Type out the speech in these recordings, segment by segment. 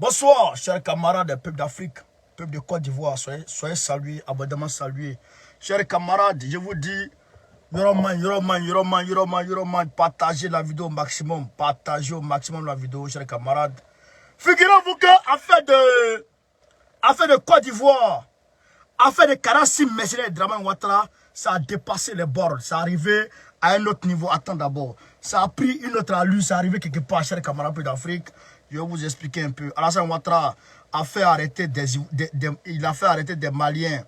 Bonsoir, chers camarades, peuple d'Afrique, peuple de Côte d'Ivoire, soyez salués, abondamment salués. Chers camarades, je vous dis, Yoroman, partagez la vidéo au maximum, partagez au maximum la vidéo, chers camarades. Figurez-vous que affaire de Côte d'Ivoire, affaire de Karassim Mercenaires et Dramane Ouattara, ça a dépassé les bords, ça est arrivé à un autre niveau. Attends d'abord, ça a pris une autre allure, ça est arrivé quelque part, chers camarades d'Afrique. Je vais vous expliquer un peu. Alassane Ouattara a fait arrêter des Maliens.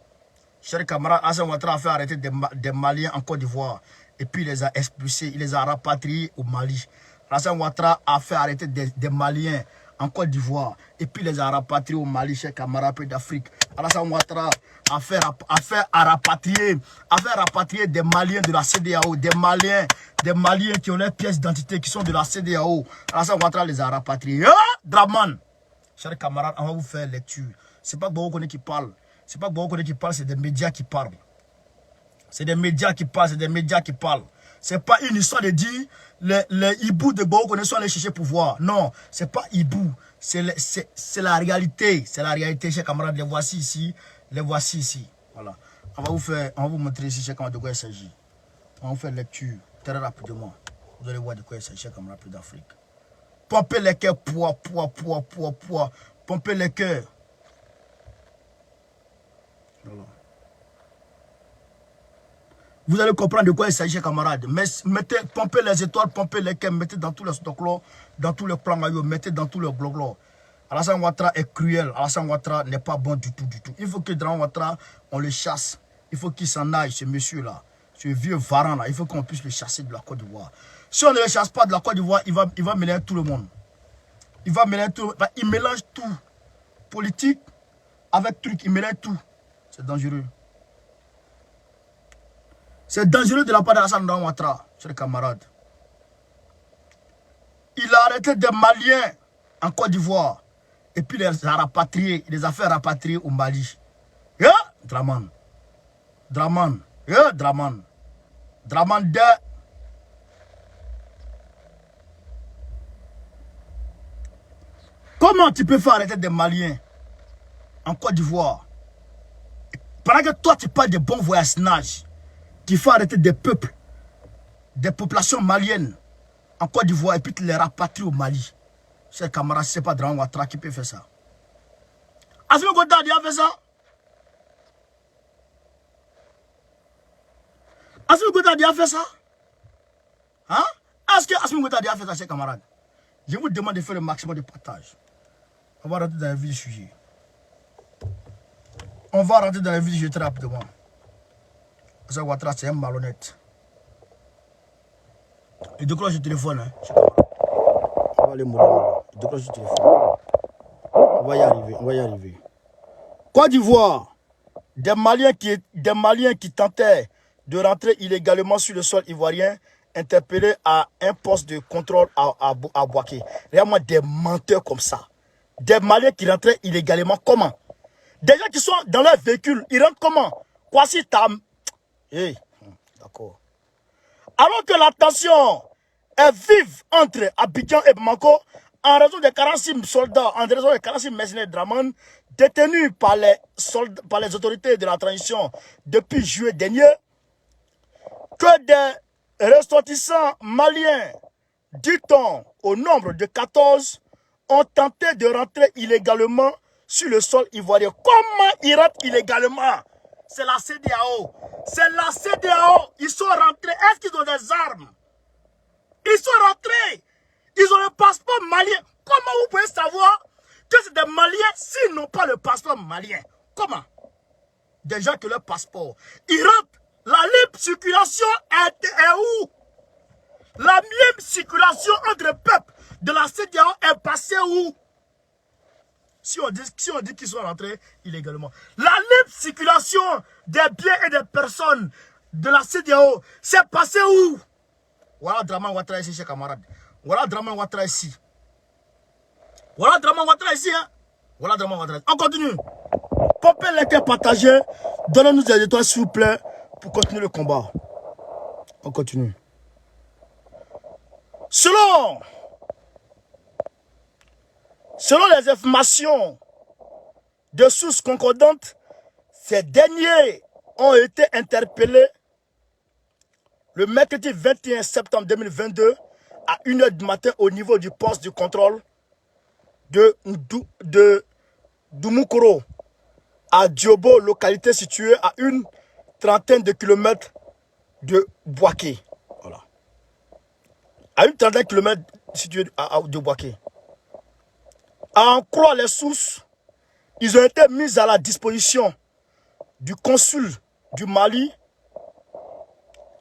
Chers camarades, Alassane Ouattara a fait arrêter des Maliens en Côte d'Ivoire. Et puis il les a expulsés, il les a rapatriés au Mali. Alassane Ouattara a fait arrêter des Maliens en Côte d'Ivoire. Et puis il les a rapatriés au Mali, chers camarades d'Afrique. Alassane Ouattara a fait rapatrier des Maliens de la CEDEAO, des Maliens qui ont leurs pièces d'identité, qui sont de la CEDEAO. Alassane Ouattara les a rapatriés. Dramane, chers camarades, on va vous faire lecture. C'est pas Gbagbo Koné qui parle. C'est pas Gbagbo Koné qui parle, c'est des médias qui parlent. C'est des médias qui parlent, c'est des médias qui parlent. C'est pas une histoire de dire les hiboux de Gbagbo Koné sont allés chercher pouvoir. Non, c'est pas hibou. C'est la réalité. C'est la réalité, chers camarades. Les voici ici. Les voici ici. Voilà. On va vous montrer ici, chers camarades, de quoi il s'agit. On va vous faire lecture très rapidement. Vous allez voir de quoi il s'agit, chers camarades d'Afrique. Pompez les cœurs, poids. Pompez les cœurs. Voilà. Vous allez comprendre de quoi il s'agit, camarades. Pompez les étoiles, pompez les cœurs, mettez dans tous les stocks, dans tous les plans maillots, mettez dans tous les blocs. Alassane Ouattara est cruel. Alassane Ouattara n'est pas bon du tout. Il faut que Dramane Ouattara, on le chasse. Il faut qu'il s'en aille, ce monsieur-là. Ce vieux varan-là. Il faut qu'on puisse le chasser de la Côte d'Ivoire. Si on ne le chasse pas de la Côte d'Ivoire, il va mélanger tout le monde. Il mélange tout. Politique avec truc, il mélange tout. C'est dangereux. C'est dangereux de la part d'Alassane Ouattara, chers camarades. Il a arrêté des Maliens en Côte d'Ivoire. Et puis il les a rapatriés. Il les a fait rapatrier au Mali. Dramane. Dramane de... Comment tu peux faire arrêter des Maliens en Côte d'Ivoire? Pendant que toi tu parles de bon voisinage, tu fais arrêter des peuples, des populations maliennes en Côte d'Ivoire et puis tu les rapatries au Mali. Chers camarades, ce n'est pas Dramane Ouattara qui peut faire ça. Assimi Goïta a fait ça. Assimi Goïta a fait ça. Hein? Est-ce que Assimi Goïta a fait ça, chers camarades? Je vous demande de faire le maximum de partage. On va rentrer dans la vie du sujet. On va rentrer dans la vie du sujet très rapidement. Assimi Ouattara, c'est un malhonnête. Il décroche le téléphone. Hein. On va aller mourir. Il décroche le téléphone. On va y arriver. Côte d'Ivoire, des Maliens qui tentaient de rentrer illégalement sur le sol ivoirien, interpellés à un poste de contrôle à Bouaké. Réellement des menteurs comme ça. Des Maliens qui rentraient illégalement, comment? Des gens qui sont dans leur véhicule, ils rentrent comment? Kwasi Tam. Hey, d'accord. Alors que la tension est vive entre Abidjan et Bamako, en raison des 46 soldats, en raison des 46 mercenaires de Dramane, détenus par les autorités de la transition depuis juillet dernier, que des ressortissants maliens, dit-on au nombre de 14, ont tenté de rentrer illégalement sur le sol ivoirien. Comment ils rentrent illégalement? C'est la CEDEAO. C'est la CEDEAO. Ils sont rentrés. Est-ce qu'ils ont des armes? Ils sont rentrés. Ils ont le passeport malien. Comment vous pouvez savoir que c'est des Maliens s'ils n'ont pas le passeport malien? Comment? Des gens qui ont leur passeport. Ils rentrent. La libre circulation est où? La libre circulation entre le peuple de la CEDEAO est passée où? Si on dit qu'ils sont rentrés illégalement. La libre circulation des biens et des personnes de la CEDEAO, c'est passé où? Voilà Dramane Ouattara ici, chers camarades. Voilà Dramane Ouattara ici. Voilà Dramane Ouattara ici. Hein? Voilà Dramane Ouattara ici. On continue. Pompez les cœurs partagés. Donnez-nous des étoiles, s'il vous plaît, pour continuer le combat. On continue. Selon Selon les informations de sources concordantes, ces derniers ont été interpellés le mercredi 21 septembre 2022 à 1h du matin au niveau du poste de contrôle de Doumoukoro à Diobo, localité située à une trentaine de kilomètres de Bouaké. Voilà. À une trentaine de kilomètres située de Bouaké. À en croire les sources, ils ont été mis à la disposition du consul du Mali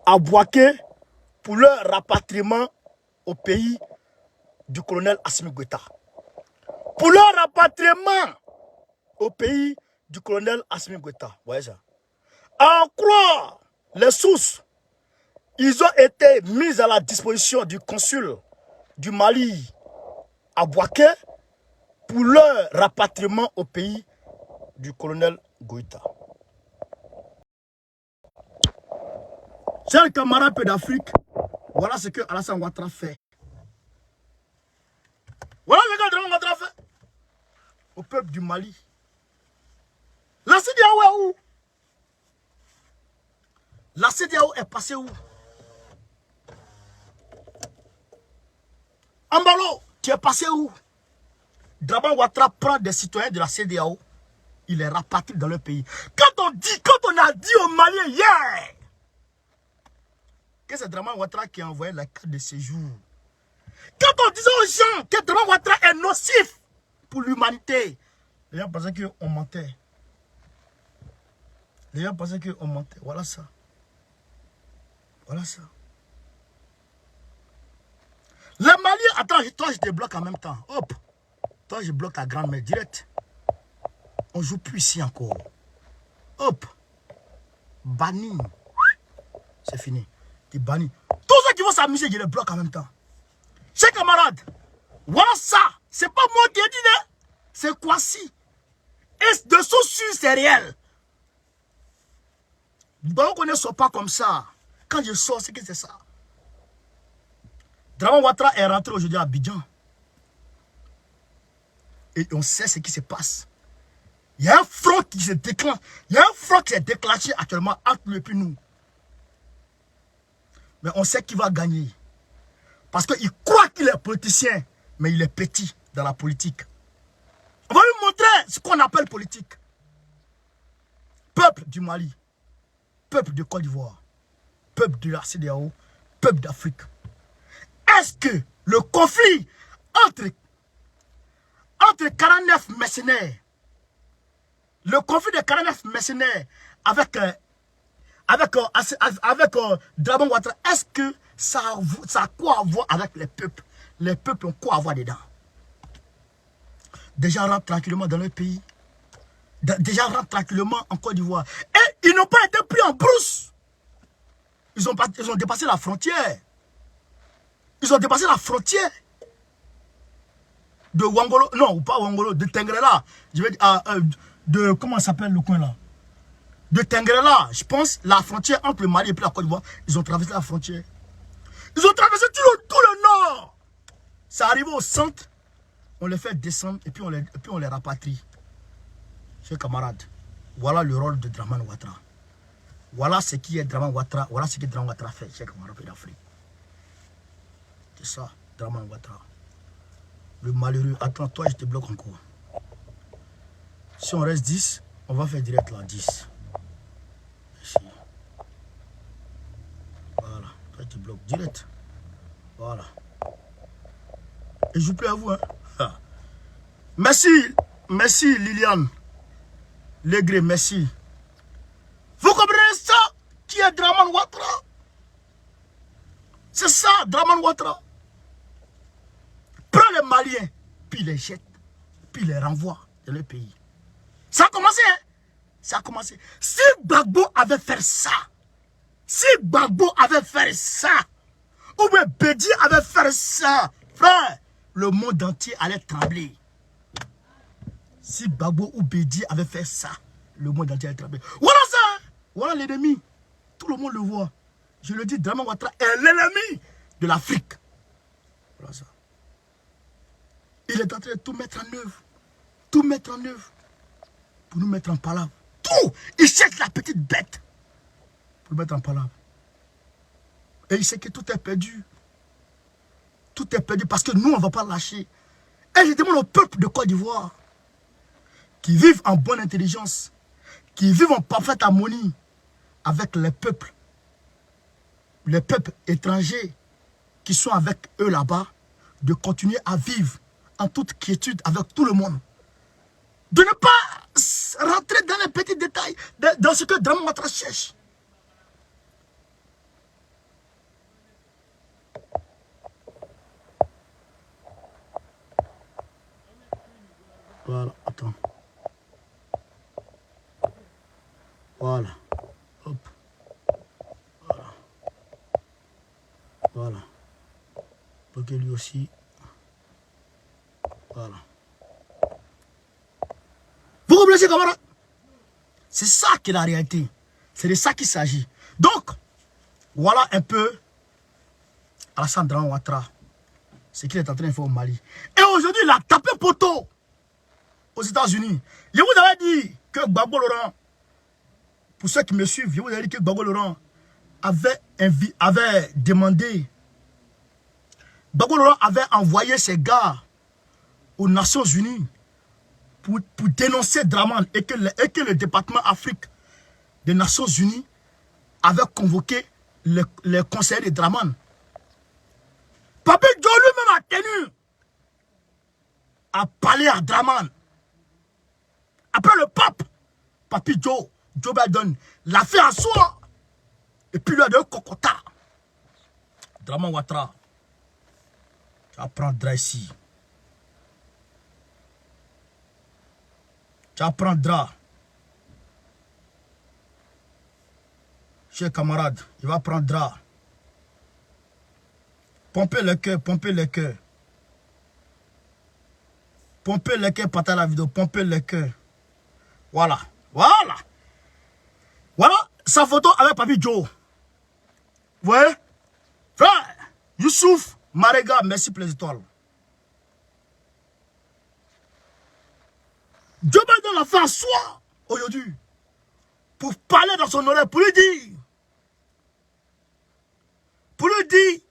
à Bouaké pour leur rapatriement au pays du colonel Assimi Goïta. Pour leur rapatriement au pays du colonel Assimi Goïta. Vous voyez ça? À en croire les sources, ils ont été mis à la disposition du consul du Mali à Bouaké pour leur rapatriement au pays du colonel Goïta. Chers camarades d'Afrique, voilà ce que Alassane Ouattara fait. Voilà ce que Alassane Ouattara fait au peuple du Mali. La CEDEAO est où? La CEDEAO est passée où? Ambalo, tu es passé où? Draman Ouattara prend des citoyens de la CEDEAO, il les rapatrie dans leur pays. Quand on a dit aux Maliens hier que c'est Draman Ouattara qui a envoyé la carte de séjour, quand on disait aux gens que Draman Ouattara est nocif pour l'humanité, les gens pensaient qu'on mentait. Les gens pensaient qu'on mentait. Voilà ça. Voilà ça. Les Maliens, attends, toi je te bloque en même temps. Hop. Toi je bloque ta grand-mère direct. On joue plus ici encore. Hop. Banni. C'est fini. Tu bannis. Tous ceux qui vont s'amuser, je les bloque en même temps. Chers camarades, voilà ça. C'est pas moi qui ai dit, c'est Kwasi. Et de source, c'est réel. Donc on ne sort pas comme ça. Quand je sors, c'est que c'est ça. Draman Ouattara est rentré aujourd'hui à Abidjan. Et on sait ce qui se passe. Il y a un front qui se déclenche. Il y a un front qui s'est déclenché actuellement entre lui et nous. Mais on sait qui va gagner. Parce qu'il croit qu'il est politicien, mais il est petit dans la politique. On va lui montrer ce qu'on appelle politique. Peuple du Mali, peuple de Côte d'Ivoire, peuple de la CEDEAO, peuple d'Afrique. Est-ce que le conflit entre 49 mercenaires, le conflit de 49 mercenaires avec Draman Ouattara, est-ce que ça a quoi à voir avec les peuples? Les peuples ont quoi à voir dedans? Des gens rentrent tranquillement dans leur pays. Des gens rentrent tranquillement en Côte d'Ivoire. Et ils n'ont pas été pris en brousse. Ils ont dépassé la frontière. Ils ont dépassé la frontière de Ouangolo. Non, ou pas Ouangolo, de Tengrela. Je vais dire, comment s'appelle le coin là? De Tengrela, je pense, la frontière entre le Mali et puis la Côte d'Ivoire, ils ont traversé la frontière. Ils ont traversé tout le nord. Ça arrive au centre, on les fait descendre et puis on les rapatrie. Chers camarades, voilà le rôle de Draman Ouattara. Voilà ce qui est Draman Ouattara, voilà ce que Draman Ouattara fait, chers camarades d'Afrique. C'est ça, Draman Ouattara. Le malheureux, attends, toi je te bloque encore. Si on reste 10, on va faire direct là, 10. Ici. Voilà, toi je te bloque direct. Voilà. Et je vous plais à vous, hein. Merci Liliane. Legré, merci. Vous comprenez ça? Qui est Draman Ouattara? C'est ça, Draman Ouattara. Prends les Maliens, puis les jette, puis les renvoie dans le pays. Ça a commencé, hein? Ça a commencé. Si Gbagbo avait fait ça, ou bien Bédi avait fait ça, frère, le monde entier allait trembler. Si Gbagbo ou Bédi avait fait ça, le monde entier allait trembler. Voilà ça, hein? Voilà l'ennemi. Tout le monde le voit. Je le dis, Draman Ouattara est l'ennemi de l'Afrique. Voilà ça. Il Il est en train de tout mettre en œuvre. Tout mettre en œuvre. Pour nous mettre en palabre. Tout. Il cherche la petite bête. Pour nous mettre en palabre. Et il sait que tout est perdu. Tout est perdu parce que nous, on ne va pas lâcher. Et je demande au peuple de Côte d'Ivoire, qui vivent en bonne intelligence, qui vivent en parfaite harmonie avec les peuples étrangers qui sont avec eux là-bas, de continuer à vivre en toute quiétude avec tout le monde. De ne pas rentrer dans les petits détails, dans ce que Draman Ouattara cherche. Voilà, attends. Voilà. Hop. Voilà. Voilà. Pour que lui aussi. Voilà. Vous comprenez, camarades? C'est ça qui est la réalité. C'est de ça qu'il s'agit. Donc, voilà un peu Alassane Draman Ouattara. Ce qu'il est en train de faire au Mali. Et aujourd'hui, il a tapé poteau aux États-Unis. Je vous avais dit que Gbagbo Laurent, pour ceux qui me suivent, je vous avais dit que Gbagbo Laurent avait demandé, Gbagbo Laurent avait envoyé ses gars aux Nations Unies pour dénoncer Draman et que le département Afrique des Nations Unies avait convoqué les conseillers de Draman. Papi Joe lui-même a tenu à parler à Draman. Après le pape, Papi Joe Biden l'a fait à soi. Et puis lui a donné Kokota. Draman Ouattara, tu apprendras ici. Tu apprendras. Chers camarades, il va prendre. Pompez le cœur, pompez le cœur. Pompez le cœur, partagez la vidéo, pompez le cœur. Voilà, voilà. Voilà sa photo avec Papi Joe. Vous voyez? Frère, Youssouf Marega, merci pour les étoiles. Joe Biden l'a fait à soi aujourd'hui. Pour parler dans son oreille, pour lui dire. Pour lui dire.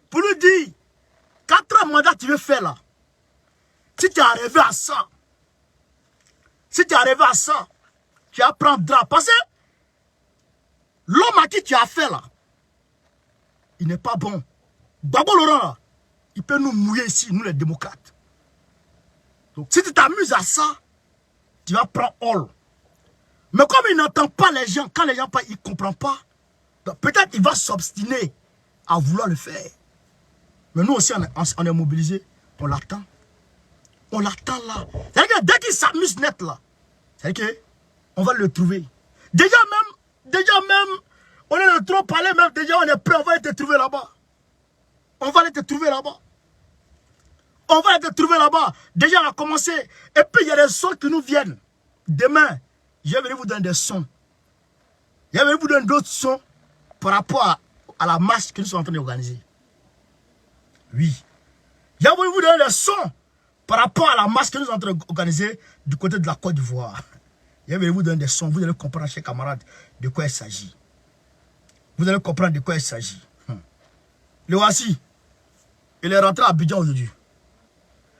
Pour lui dire. 4 mandats tu veux faire là. Si tu es arrivé à ça. Si tu es arrivé à ça. Tu apprendras. Parce que l'homme à qui tu as fait là. Il n'est pas bon. Gbagbo Laurent là. Il peut nous mouiller ici, nous les démocrates. Donc, si tu t'amuses à ça, tu vas prendre all. Mais comme il n'entend pas les gens, quand les gens parlent, il ne comprend pas. Peut-être il va s'obstiner à vouloir le faire. Mais nous aussi, on est mobilisés. On l'attend. On l'attend là. C'est-à-dire que dès qu'il s'amuse net là, c'est-à-dire qu'on va le trouver. Déjà même, on est de trop parler, même déjà on est prêt, on va aller te trouver là-bas. On va aller te trouver là-bas. On va aller te trouver là-bas. Déjà, on a commencé. Et puis, il y a des sons qui nous viennent. Demain, je vais venir vous donner des sons. Je vais venir vous donner d'autres sons par rapport à la marche que nous sommes en train d'organiser. Oui. Je vais venir vous donner des sons par rapport à la marche que nous sommes en train d'organiser du côté de la Côte d'Ivoire. Je vais venir vous donner des sons. Vous allez comprendre, chers camarades, de quoi il s'agit. Vous allez comprendre de quoi il s'agit. Le voici. Il est rentré à Abidjan aujourd'hui.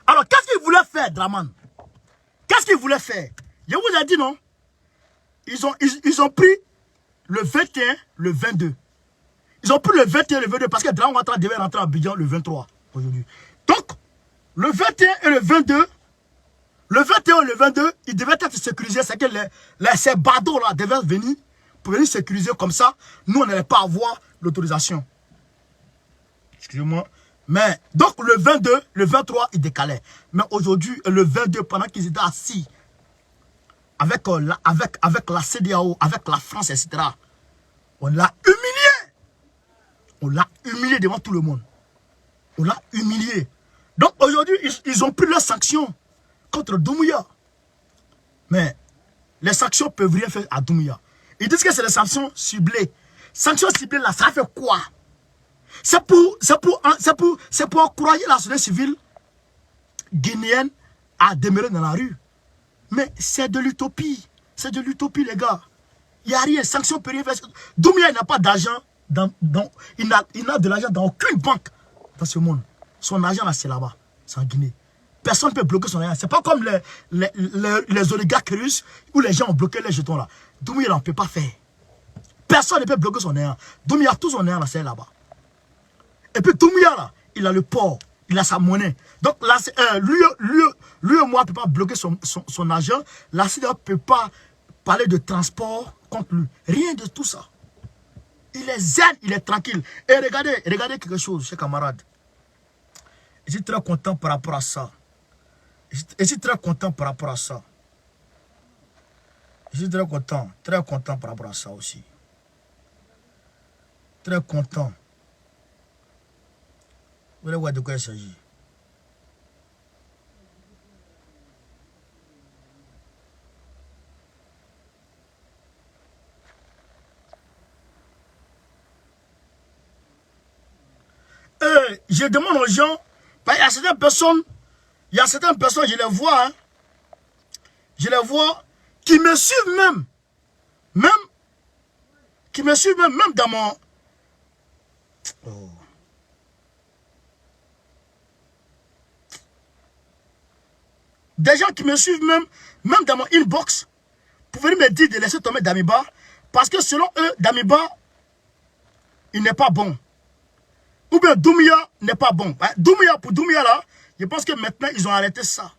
Alors, qu'est-ce qu'il voulait faire, Draman? Qu'est-ce qu'il voulait faire? Je vous ai dit, non? Ils ont pris le 21, le 22. Ils ont pris le 21 et le 22 parce que Draman Ouattara devait rentrer à Abidjan le 23 aujourd'hui. Donc, le 21 et le 22, le 21 et le 22, ils devaient être sécurisés. C'est que ces badauds-là devaient venir pour venir sécuriser comme ça. Nous, on n'allait pas avoir l'autorisation. Excusez-moi. Mais, donc le 22, le 23, ils décalaient. Mais aujourd'hui, le 22, pendant qu'ils étaient assis avec la CEDEAO, avec la France, etc., on l'a humilié. On l'a humilié devant tout le monde. On l'a humilié. Donc aujourd'hui, ils ont pris leurs sanctions contre Doumbouya. Mais les sanctions ne peuvent rien faire à Doumbouya. Ils disent que c'est des sanctions ciblées. Sanctions ciblées là, ça fait quoi? C'est pour encourager la société civile guinéenne à demeurer dans la rue. Mais c'est de l'utopie. C'est de l'utopie, les gars. Il n'y a rien. Sanction peut rien faire. Doumbouya n'a pas d'argent. Il n'a de l'argent dans aucune banque dans ce monde. Son argent, là, c'est là-bas. C'est en Guinée. Personne ne peut bloquer son argent. Ce n'est pas comme les oligarques russes où les gens ont bloqué les jetons là. Doumbouya n'en peut pas faire. Personne ne peut bloquer son argent. Doumbouya, tout son argent, c'est là-bas. Et puis Doumbouya, là, il a le port. Il a sa monnaie. Donc là, lui et moi ne peut pas bloquer son argent. La CEDEAO ne peut pas parler de transport contre lui. Rien de tout ça. Il est zen, il est tranquille. Et regardez quelque chose, chers camarades. Je suis très content par rapport à ça. Je suis très content par rapport à ça. Je suis très content par rapport à ça aussi. Très content. Vous voyez voir de quoi il s'agit. Je demande aux gens, il y a certaines personnes, je les vois, hein, qui me suivent même dans mon... Oh. Des gens qui me suivent même dans mon inbox, pour venir me dire de laisser tomber Damiba, parce que selon eux, Damiba, il n'est pas bon. Ou bien Doumbouya n'est pas bon. Pour Doumbouya là, je pense que maintenant ils ont arrêté ça.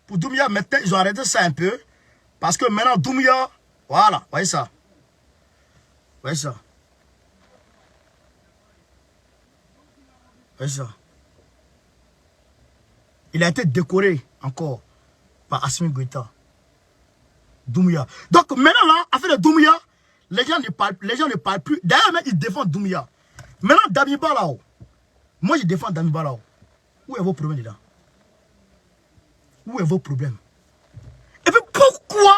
Pour Doumbouya, maintenant ils ont arrêté ça un peu. Parce que maintenant Doumbouya, voilà, voyez ça. Voyez ça. Voyez ça. Il a été décoré encore par Assimi Goïta. Doumbouya. Donc maintenant là, affaire de Doumbouya, les gens ne parlent plus. D'ailleurs, même ils défendent Doumbouya. Maintenant, Damiba là-haut. Moi, je défends Damiba là-haut. Où est vos problèmes dedans? Où est vos problèmes? Et puis pourquoi?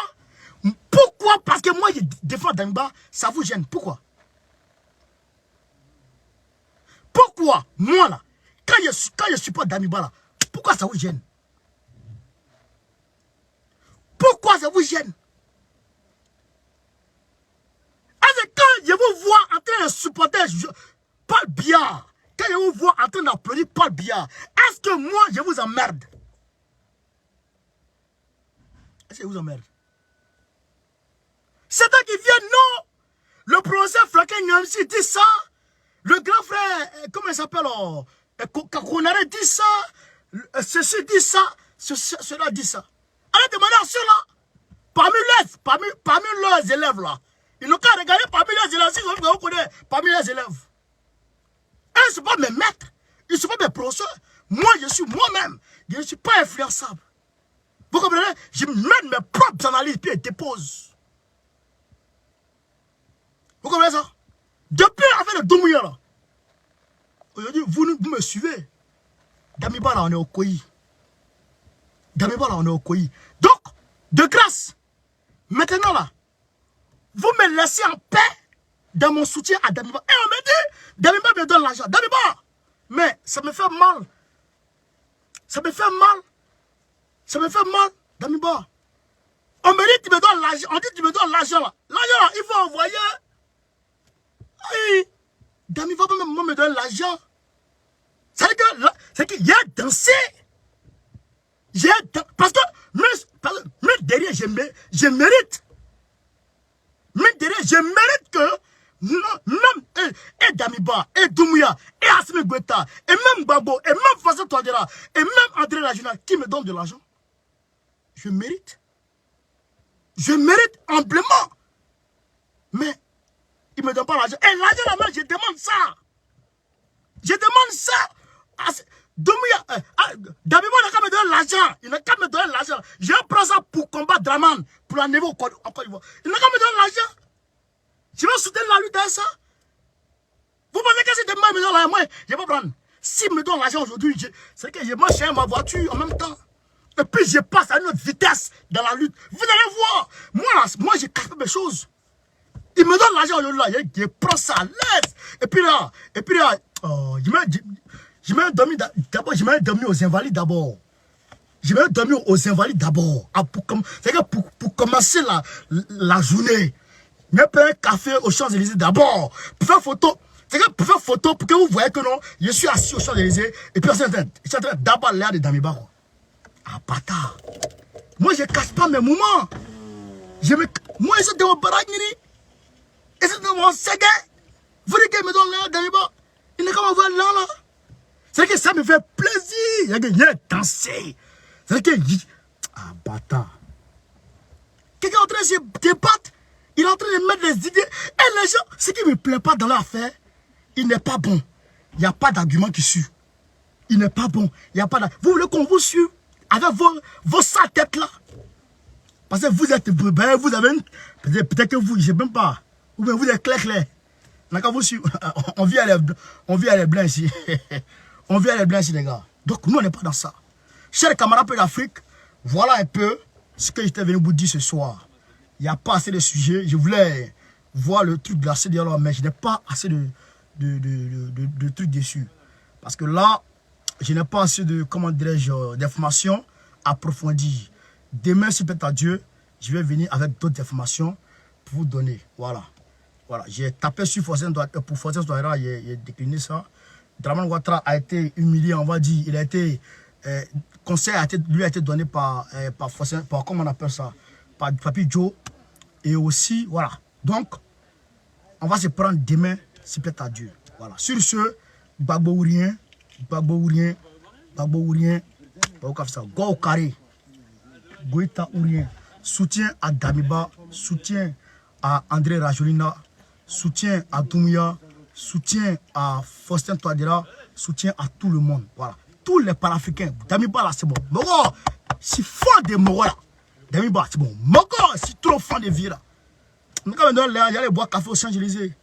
Parce que moi, je défends Damiba, ça vous gêne. Pourquoi? Pourquoi? Moi là, quand je supporte Damiba là, pourquoi ça vous gêne? Pourquoi ça vous gêne? Quand je vous vois en train de supporter Paul Biya, quand je vous vois en train d'applaudir Paul Biya, est-ce que moi je vous emmerde? Est-ce que je vous emmerde? C'est toi qui viens, non? Le professeur Franklin Nyamsi dit ça. Le grand frère, comment il s'appelle? Kakonare dit ça. Ceci dit ça. Cela dit ça. Allez demander à ceux-là. Parmi leurs élèves là. Ils n'ont qu'à regarder parmi les élèves. Si vous connaissez parmi les élèves. Eux, ils ne sont pas mes maîtres. Ils ne sont pas mes professeurs. Moi, je suis moi-même. Je ne suis pas influençable. Vous comprenez? Je mène mes propres analyses puis je dépose. Vous comprenez ça? Depuis l'affaire de Doumbouya là. Aujourd'hui, vous me suivez. Damiba là, on est au Koyi. Damiba là, on est au Koyi. Donc, de grâce, maintenant là, vous me laissez en paix dans mon soutien à Damiba. Et on me dit, Damiba me donne l'argent. Damiba, mais ça me fait mal. Ça me fait mal. Ça me fait mal, Damiba. On me dit, tu me donnes l'argent. On dit, tu me donnes l'argent là. L'argent là, il faut envoyer. Oui. Damiba me donne l'argent. C'est qu'il y a dansé. Parce que même derrière, je mérite. Même derrière, je mérite que même et Damiba, et Doumbouya, et Assimi Goïta, et même Babo, et même Fassé Touadéra, et même André Lajuna qui me donne de l'argent. Je mérite. Je mérite amplement. Mais il ne me donne pas l'argent. Et l'argent là-bas, je demande ça. Je demande ça. Doumbouya, Damiba n'a qu'à me donner l'argent. Il n'a qu'à me donner l'argent. Je prends ça pour combattre Draman, pour la niveau en Côte d'Ivoire. Il n'a qu'à me donner l'argent. Je vais soutenir la lutte à ça. Vous pensez que c'est demain, il me donne l'argent, moi, je vais pas prendre. S'il me donne l'argent aujourd'hui, c'est que je marche ma voiture en même temps. Et puis je passe à une autre vitesse dans la lutte. Vous allez voir. Moi, j'ai capté mes choses. Il me donne l'argent là, je prends ça à l'aise. Et puis là, oh, je mets dormi d'abord, je mets dormi aux Invalides d'abord. Je mets dormi aux Invalides d'abord. C'est-à-dire pour commencer la journée. Je mets un café aux Champs-Élysées d'abord. Pour faire photo. C'est-à-dire pour faire photo, pour que vous voyez que non, je suis assis aux Champs-Élysées. Et puis je suis en train d'abord l'air de Damiba. Ah, bâtard. Moi, je ne cache pas mes moments. Moi, je suis de mon baragne. Et c'est de mon ségué. Vous dites qu'il me donne l'air Damiba. Il n'est qu'à m'envoyer là. C'est que ça me fait plaisir. Il y a danser. C'est que... Ah, bâtard. Quelqu'un est en train de se débattre. Il est en train de mettre les idées. Et les gens, ce qui ne me plaît pas dans l'affaire, il n'est pas bon. Il n'y a pas d'argument qui suit. Il n'est pas bon. Il n'y a pas d'argument. Vous voulez qu'on vous suive avec vos sales têtes là? Parce que vous êtes... Vous avez une... Peut-être que vous, je ne sais même pas. Ou bien vous êtes clair. Quand vous suivez, on vit à les blancs ici. On vit à les blancs ici, les gars. Donc, nous, on n'est pas dans ça. Chers camarades d'Afrique, voilà un peu ce que j'étais venu vous dire ce soir. Il n'y a pas assez de sujets. Je voulais voir le truc de la CDLO, mais je n'ai pas assez de trucs dessus. Parce que là, je n'ai pas assez de, comment dirais-je, d'informations approfondies. Demain, si peut-être à Dieu, je vais venir avec d'autres informations pour vous donner. Voilà. Voilà. J'ai tapé sur Forcen Touadéra, j'ai décliné ça. Dramane Ouattara a été humilié, on va dire. Il a été... conseil lui a été donné par comment on appelle ça, par Papi Joe. Et aussi, voilà. Donc, on va se prendre demain, si peut-être à Dieu. Voilà. Sur ce, Gbagbo ou rien, go au carré, Goïta ou rien. Soutien à Damiba, soutien à André Rajolina, soutien à Doumbouya, soutien à Faustin Touadéra, soutien à tout le monde. Voilà. Tous les panafricains. Damiba là, c'est bon. Moro, je suis fan de Moro là. Damiba, c'est bon. Moro, je suis trop fan de vie là. Quand il y a les bois café aux Champs-Élysées.